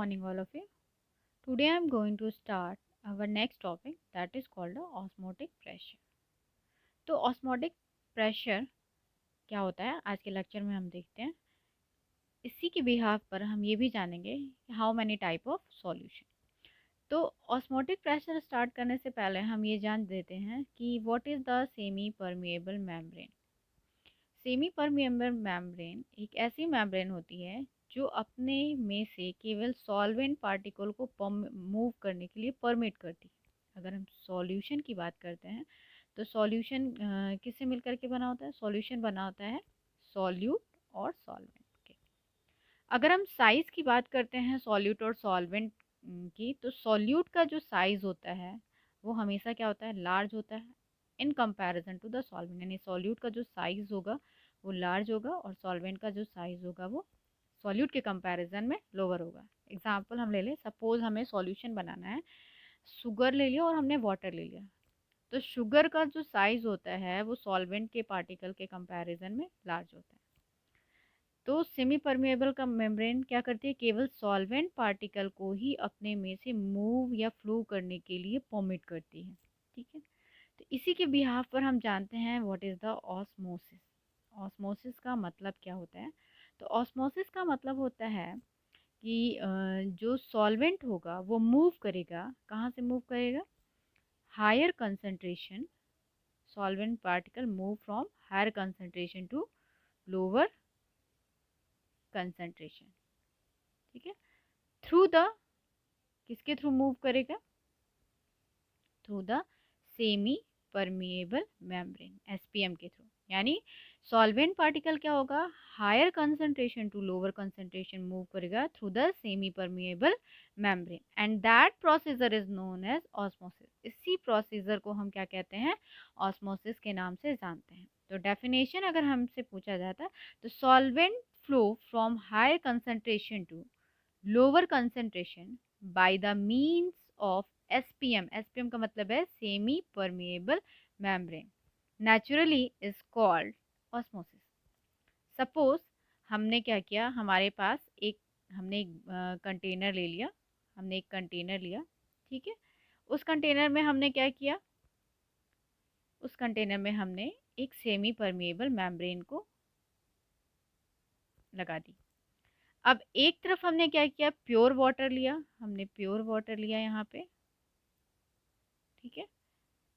morning, all of you. Today I am going to start our next topic that is called the osmotic pressure. तो osmotic pressure क्या होता है आज के lecture में हम देखते हैं. इसी के बिहाफ पर हम ये भी जानेंगे कि how many type of solution. तो ऑस्मोटिक प्रेशर स्टार्ट करने से पहले हम ये जान देते हैं कि what is the semi permeable membrane. Semi permeable membrane एक ऐसी मेम्ब्रेन होती है जो अपने में से केवल सॉल्वेंट पार्टिकल को मूव करने के लिए परमिट करती है. अगर हम सॉल्यूशन की बात करते हैं तो सॉल्यूशन किससे मिलकर के बना होता है. सॉल्यूशन बना होता है सॉल्यूट और सॉल्वेंट के. अगर हम साइज़ की बात करते हैं सॉल्यूट और सॉल्वेंट की, तो सॉल्यूट का जो साइज़ होता है वो हमेशा क्या होता है, लार्ज होता है in comparison to the solvent. यानी सॉल्यूट का जो साइज़ होगा वो लार्ज होगा और सॉल्वेंट का जो साइज़ होगा वो सॉल्यूट के कंपैरिजन में लोअर होगा. एग्जांपल हम ले लें, सपोज हमें सॉल्यूशन बनाना है, शुगर ले लिया और हमने वाटर ले लिया. तो शुगर का जो साइज़ होता है वो सॉल्वेंट के पार्टिकल के कंपैरिजन में लार्ज होता है. तो सेमी परमिएबल का मेम्ब्रेन क्या करती है, केवल सॉल्वेंट पार्टिकल को ही अपने में से मूव या फ्लो करने के लिए परमिट करती है. ठीक है. तो इसी के बिहाफ पर हम जानते हैं what is the osmosis. Osmosis का मतलब क्या होता है. तो ऑस्मोसिस का मतलब होता है कि जो सॉल्वेंट होगा वो मूव करेगा. कहाँ से मूव करेगा, higher concentration. Solvent particle move from higher concentration to lower concentration. ठीक है. थ्रू द, किसके थ्रू मूव करेगा, through the semi permeable membrane, SPM के थ्रू. यानी सॉल्वेंट पार्टिकल क्या होगा, higher concentration to lower concentration move करेगा through the semi permeable membrane and that procedure is known as osmosis. इसी procedure को हम क्या कहते हैं, ऑस्मोसिस के नाम से जानते हैं. तो डेफिनेशन अगर हमसे पूछा जाता तो solvent flow from higher concentration to lower concentration by the means of SPM. SPM का मतलब है semi permeable membrane, naturally is called osmosis. Suppose हमने क्या किया, हमारे पास एक, हमने एक कंटेनर ले लिया, हमने एक कंटेनर लिया. ठीक है. उस कंटेनर में हमने क्या किया, उस कंटेनर में हमने एक सेमी परमिएबल मेम्ब्रेन को लगा दी. अब एक तरफ हमने क्या किया, प्योर वाटर लिया, हमने प्योर वाटर लिया यहाँ पे. ठीक है.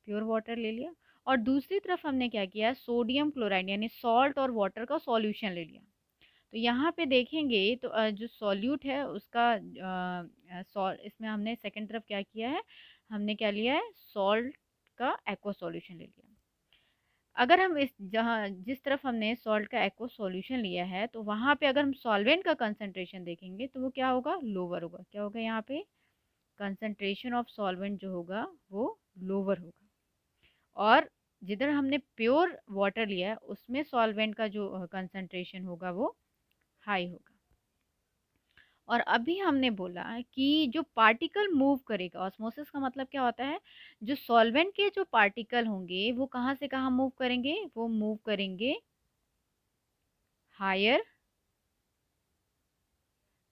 प्योर वाटर ले लिया और दूसरी तरफ हमने क्या किया, सोडियम क्लोराइड यानी सॉल्ट और वाटर का सॉल्यूशन ले लिया. तो यहाँ पे देखेंगे तो जो सॉल्यूट है उसका इसमें हमने सेकंड तरफ क्या किया है, हमने क्या लिया है, सॉल्ट का एक्वा सॉल्यूशन ले लिया. अगर हम इस जहाँ जिस तरफ हमने सॉल्ट का एक्वा सॉल्यूशन लिया है तो वहाँ पे अगर हम सॉल्वेंट का कंसंट्रेशन देखेंगे तो वो क्या होगा, लोअर होगा. क्या होगा, यहाँ पे कंसंट्रेशन ऑफ सॉल्वेंट जो होगा वो लोअर होगा. और जिधर हमने प्योर वाटर लिया है उसमें सॉल्वेंट का जो कंसंट्रेशन होगा वो हाई होगा. और अभी हमने बोला कि जो पार्टिकल मूव करेगा, ऑस्मोसिस का मतलब क्या होता है, जो सॉल्वेंट के जो पार्टिकल होंगे वो कहाँ से कहाँ मूव करेंगे, वो मूव करेंगे higher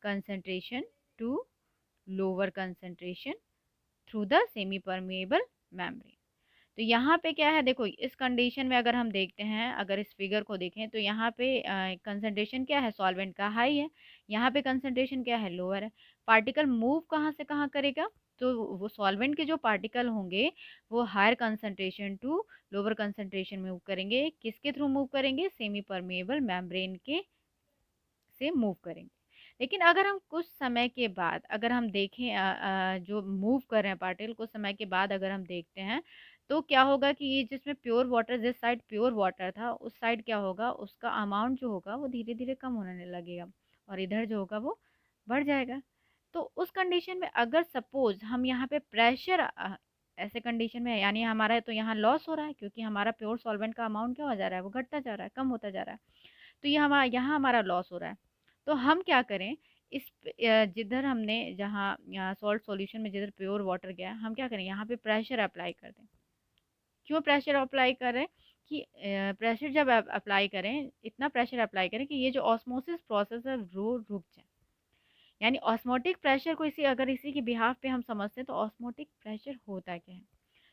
concentration to lower concentration through the semi permeable membrane. तो यहाँ पे क्या है, देखो इस कंडीशन में अगर हम देखते हैं, अगर इस फिगर को देखें तो यहाँ पे कंसंट्रेशन क्या है, सॉल्वेंट का हाई है, यहाँ पे कंसंट्रेशन क्या है, लोअर है. पार्टिकल मूव कहाँ से कहाँ करेगा, तो वो सॉल्वेंट के जो पार्टिकल होंगे वो higher concentration to lower concentration move करेंगे. किसके थ्रू मूव करेंगे, सेमी परमिएबल मेम्ब्रेन के से मूव करेंगे. लेकिन अगर हम कुछ समय के बाद अगर हम देखें जो मूव कर रहे हैं पार्टिकल, कुछ समय के बाद अगर हम देखते हैं तो क्या होगा कि ये जिसमें प्योर वाटर, जिस साइड प्योर वाटर था उस साइड क्या होगा, उसका अमाउंट जो होगा वो धीरे धीरे कम होने लगेगा और इधर जो होगा वो बढ़ जाएगा. तो उस कंडीशन में अगर सपोज हम यहाँ पे प्रेशर ऐसे कंडीशन में है, यानी हमारा तो यहाँ लॉस हो रहा है क्योंकि हमारा प्योर सॉल्वेंट का अमाउंट क्या हो जा रहा है, वो घटता जा रहा है, कम होता जा रहा है. तो ये हमारा यहाँ हमारा लॉस हो रहा है. तो हम क्या करें, जिधर हमने जहाँ यहाँ सॉल्ट सॉल्यूशन में जिधर प्योर वाटर गया हम क्या करें, यहाँ पे प्रेशर अप्लाई कर दें. क्यों प्रेशर अप्लाई करें, कि प्रेशर जब अप्लाई करें, इतना प्रेशर अप्लाई करें कि ये जो ऑस्मोसिस प्रोसेस है वो रुक जाए. यानी ऑस्मोटिक प्रेशर को इसी के बिहाफ पे हम समझते हैं तो ऑस्मोटिक प्रेशर होता क्या है।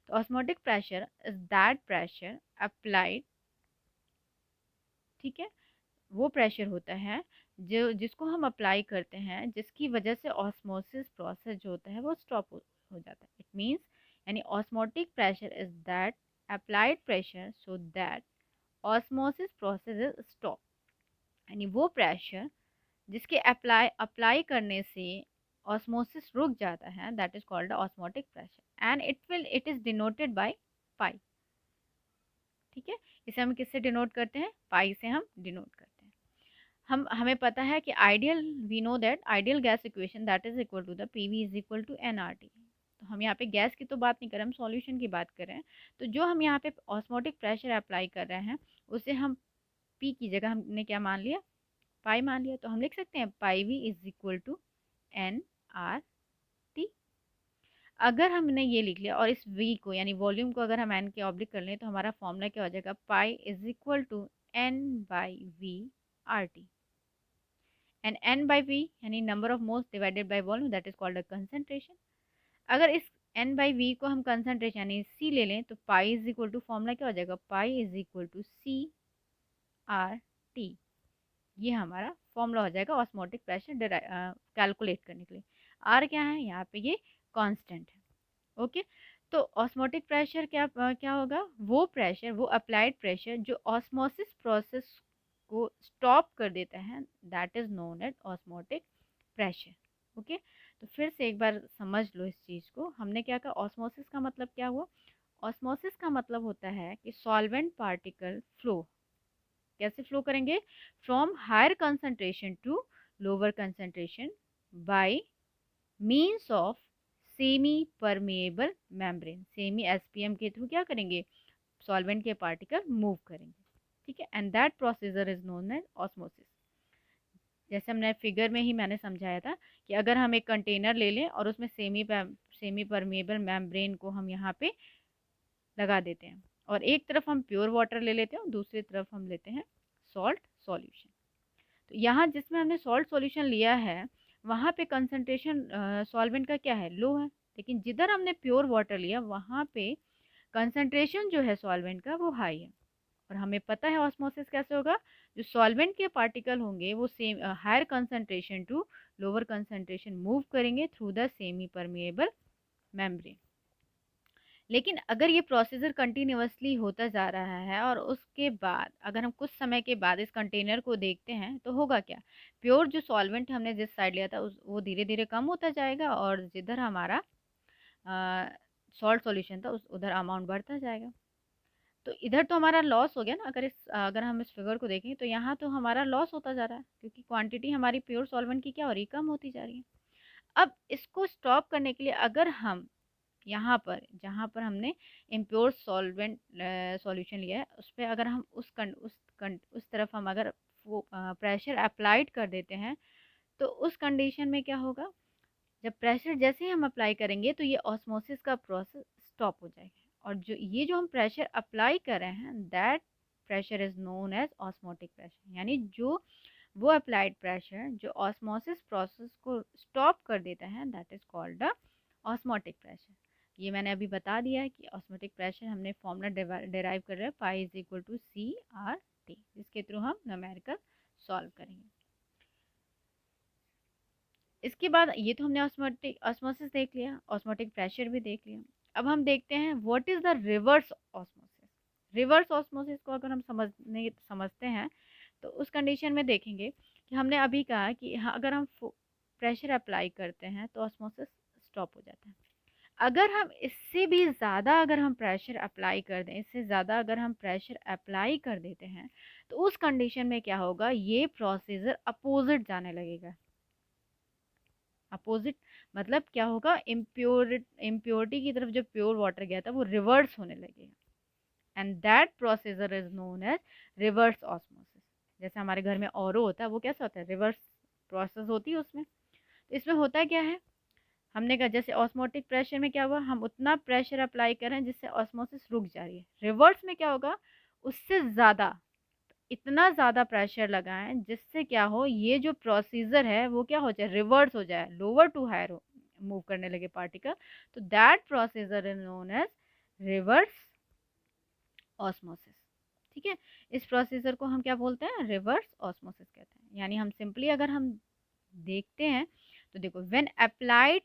तो osmotic pressure is that pressure applied, ठीक है, वो प्रेशर होता है जो जिसको हम अप्लाई करते हैं, जिसकी वजह से ऑस्मोसिस प्रोसेस जो होता है वो स्टॉप हो जाता है। इट मीन्स यानी osmotic pressure is that applied pressure so that osmosis process is stop, यानी वो प्रेशर जिसके अप्लाई करने से ऑस्मोसिस रुक जाता है, that is called osmotic pressure and it is denoted by pi. ठीक है, इसे हम किससे डिनोट करते हैं, पाई से हम डिनोट करते हैं। हमें पता है कि ideal, we know that ideal gas equation that is equal to the PV is equal to NRT. तो हम यहाँ पे गैस की तो बात नहीं कर रहे, हम सॉल्यूशन की बात कर रहे हैं। तो जो हम यहाँ पे ऑस्मोटिक प्रेशर अप्लाई कर रहे हैं उसे हम पी की जगह हमने क्या मान लिया, पाई मान लिया। तो हम लिख सकते हैं P V is equal to N R T. अगर हमने ये लिख लिया और इस v को यानी वॉल्यूम को अगर हम n के ऑब्लिक कर लें तो हमारा फॉर्मूला क्या हो जाएगा, pi is equal to n by V R T. And n by v यानी number of moles divided by volume, that is called a concentration. अगर इस n बाई v को हम कंसंट्रेशन यानी c ले लें तो pi is equal to formula क्या हो जाएगा, pi is equal to C R T. ये हमारा फॉर्मूला हो जाएगा ऑस्मोटिक प्रेशर कैलकुलेट करने के लिए। आर क्या है यहाँ पे, ये कांस्टेंट है। ओके, तो ऑस्मोटिक प्रेशर क्या होगा, वो प्रेशर, वो अप्लाइड प्रेशर जो ऑस्मोसिस प्रोसेस को स्टॉप कर देता है, that is known as osmotic pressure. Okay, तो फिर से एक बार समझ लो इस चीज़ को। हमने क्या कहा, ऑस्मोसिस का मतलब क्या हुआ, ऑस्मोसिस का मतलब होता है कि सॉल्वेंट पार्टिकल फ्लो कैसे फ्लो करेंगे, from higher concentration to lower concentration by means of semi permeable membrane. Semi SPM के थ्रू क्या करेंगे, सॉल्वेंट के पार्टिकल मूव करेंगे। ठीक है, and that procedure is known as osmosis. जैसे हमने फिगर में ही मैंने समझाया था कि अगर हम एक कंटेनर ले लें और उसमें सेमी परमेएबल मेम्ब्रेन को हम यहाँ पे लगा देते हैं और एक तरफ हम प्योर वाटर ले लेते हैं और दूसरी तरफ हम लेते हैं सॉल्ट सॉल्यूशन। तो यहाँ जिसमें हमने सॉल्ट सॉल्यूशन लिया है वहाँ पे कंसंट्रेशन सॉल्वेंट का क्या है, लो है। लेकिन जिधर हमने प्योर वाटर लिया वहाँ पे कंसंट्रेशन जो है सॉल्वेंट का वो हाई है। और हमें पता है ऑस्मोसिस कैसे होगा, जो सॉल्वेंट के पार्टिकल होंगे वो same higher concentration to lower concentration move करेंगे through the semi permeable membrane. लेकिन अगर ये प्रोसीजर कंटिन्यूअसली होता जा रहा है और उसके बाद अगर हम कुछ समय के बाद इस कंटेनर को देखते हैं तो होगा क्या, प्योर जो सॉल्वेंट हमने जिस साइड लिया था उस वो धीरे धीरे कम होता जाएगा और जिधर हमारा सॉल्ट सॉल्यूशन था उस उधर अमाउंट बढ़ता जाएगा। तो इधर तो हमारा लॉस हो गया ना, अगर हम इस फिगर को देखें तो यहाँ तो हमारा लॉस होता जा रहा है क्योंकि क्वांटिटी हमारी प्योर सॉल्वेंट की क्या हो रही है, कम होती जा रही है। अब इसको स्टॉप करने के लिए अगर हम यहाँ पर जहाँ पर हमने इम्प्योर सॉल्वेंट सॉल्यूशन लिया है उस पर अगर हम उस तरफ हम अगर वो प्रेशर अप्लाइड कर देते हैं तो उस कंडीशन में क्या होगा, जब प्रेशर जैसे ही हम अप्लाई करेंगे तो ये ऑस्मोसिस का प्रोसेस स्टॉप हो जाएगा। और जो हम प्रेशर अप्लाई कर रहे हैं that pressure is known as osmotic pressure, यानी जो वो अप्लाइड प्रेशर जो ऑस्मोसिस प्रोसेस को स्टॉप कर देता है that is called the osmotic pressure. ये मैंने अभी बता दिया है कि ऑस्मोटिक प्रेशर हमने फॉर्मूला डिराइव कर रहे हैं, pi is equal to C R T, जिसके थ्रू हम न्यूमेरिकल सॉल्व करेंगे। इसके बाद ये तो हमने ऑस्मोटिक ऑस्मोसिस देख लिया, ऑस्मोटिक प्रेशर भी देख लिया। अब हम देखते हैं what is the reverse osmosis. Reverse osmosis को अगर हम समझते हैं तो उस कंडीशन में देखेंगे कि हमने अभी कहा कि हाँ, अगर हम प्रेशर अप्लाई करते हैं तो ऑस्मोसिस स्टॉप हो जाता है। अगर हम इससे भी ज़्यादा अगर हम प्रेशर अप्लाई कर दें, इससे ज़्यादा अगर हम प्रेशर अप्लाई कर देते हैं तो उस कंडीशन में क्या होगा, ये प्रोसीजर अपोजिट जाने लगेगा। अपोजिट मतलब क्या होगा, इम्प्योरिटी की तरफ जो प्योर वाटर गया था वो रिवर्स होने लगेगा and that procedure is known as reverse osmosis. जैसे हमारे घर में औरो होता है वो कैसा होता है, रिवर्स प्रोसेस होती है उसमें। तो इसमें होता क्या है, हमने कहा जैसे ऑस्मोटिक प्रेशर में क्या हुआ, हम उतना प्रेशर अप्लाई कर रहे हैं जिससे ऑस्मोसिस रुक जा रही है। रिवर्स में क्या होगा, उससे ज़्यादा इतना ज़्यादा प्रेशर लगाएं जिससे क्या हो, ये जो प्रोसीजर है वो क्या हो जाए, रिवर्स हो जाए, लोअर टू हायर मूव करने लगे पार्टिकल। तो that procedure is known as reverse osmosis. ठीक है, इस प्रोसीजर को हम क्या बोलते हैं, रिवर्स ऑस्मोसिस कहते हैं। यानी हम सिंपली अगर हम देखते हैं तो देखो, when applied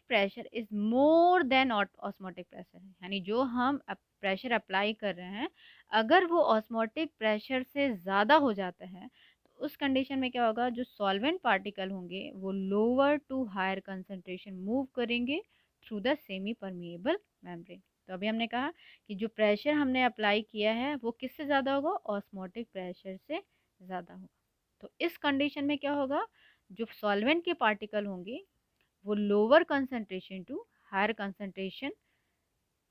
pressure is more than osmotic pressure, यानी जो हम प्रेशर अप्लाई कर रहे हैं अगर वो ऑस्मोटिक प्रेशर से ज़्यादा हो जाता है तो उस कंडीशन में क्या होगा, जो सॉल्वेंट पार्टिकल होंगे वो lower to higher concentration move करेंगे through the semi permeable membrane. तो अभी हमने कहा कि जो प्रेशर हमने अप्लाई किया है वो किससे ज़्यादा होगा, ऑस्मोटिक प्रेशर से ज़्यादा होगा। तो इस कंडीशन में क्या होगा, जो सॉल्वेंट के पार्टिकल होंगे वो lower concentration to higher concentration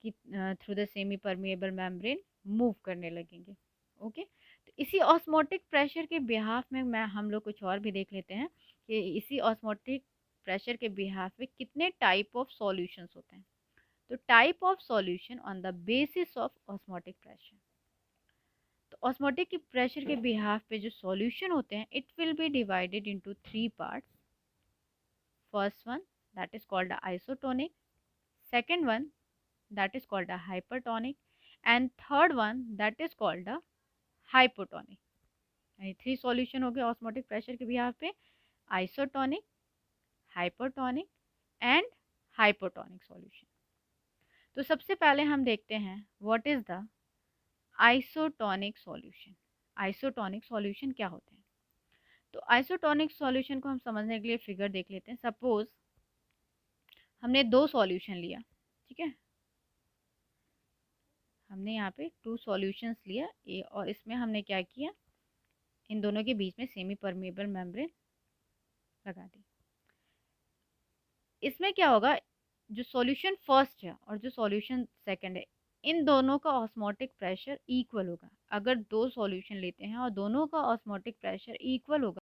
की through the semi permeable membrane move करने लगेंगे। ओके, तो इसी ऑस्मोटिक प्रेशर के बिहाफ में मैं हम लोग कुछ और भी देख लेते हैं कि इसी ऑस्मोटिक प्रेशर के बिहाफ में कितने टाइप ऑफ सॉल्यूशंस होते हैं। तो type of solution on the basis of osmotic pressure, तो ऑस्मोटिक प्रेशर के बिहाफ पे जो सॉल्यूशन होते हैं it will be divided into 3 parts. First one, that is called a isotonic. Second one, that is called a hypertonic. And third one, that is called a hypotonic. यानी 3 solution हो गए osmotic pressure के behalf पे, isotonic, hypertonic and hypotonic solution. तो सबसे पहले हम देखते हैं what is the isotonic solution. Isotonic solution क्या होते हैं? तो आइसोटोनिक सॉल्यूशन को हम समझने के लिए फिगर देख लेते हैं। सपोज हमने 2 सॉल्यूशन लिया, ठीक है, हमने यहाँ पे 2 सॉल्यूशंस लिया ए, और इसमें हमने क्या किया, इन दोनों के बीच में सेमी परमिएबल मेम्ब्रेन लगा दी। इसमें क्या होगा, जो सॉल्यूशन फर्स्ट है और जो सॉल्यूशन सेकंड है इन दोनों का ऑस्मोटिक प्रेशर इक्वल होगा। अगर 2 सॉल्यूशन लेते हैं और दोनों का ऑस्मोटिक प्रेशर इक्वल होगा